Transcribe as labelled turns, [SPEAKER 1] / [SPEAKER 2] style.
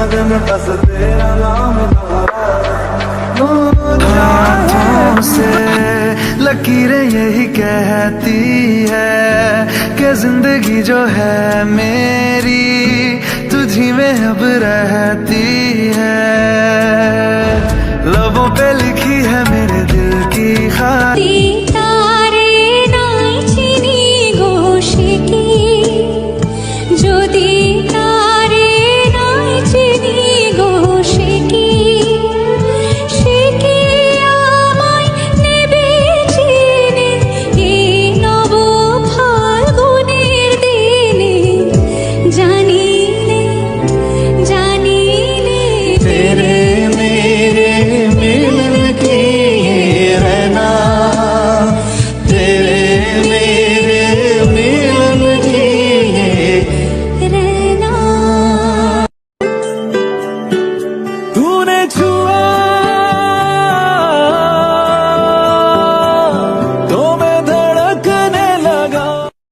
[SPEAKER 1] लगन बस तेरा नाम
[SPEAKER 2] हाथों से लकीरें यही कहती है कि जिंदगी जो है मेरी तुझी में अब रहती है। लबों पे लिखी है मेरे दिल की खातिर
[SPEAKER 3] তারে নাই চিনি গো সে কি, যদি তারে নাই চিনি গো সে কি, সে কি আমায় নেবে চিনে এই নব ফাল্গুনের দিনে, জানিলে জানিলে
[SPEAKER 2] तेरे मेरे मिलन की ये रहना, तेरे मेरे मिलन की ये
[SPEAKER 3] रहना।
[SPEAKER 2] तूने छुआ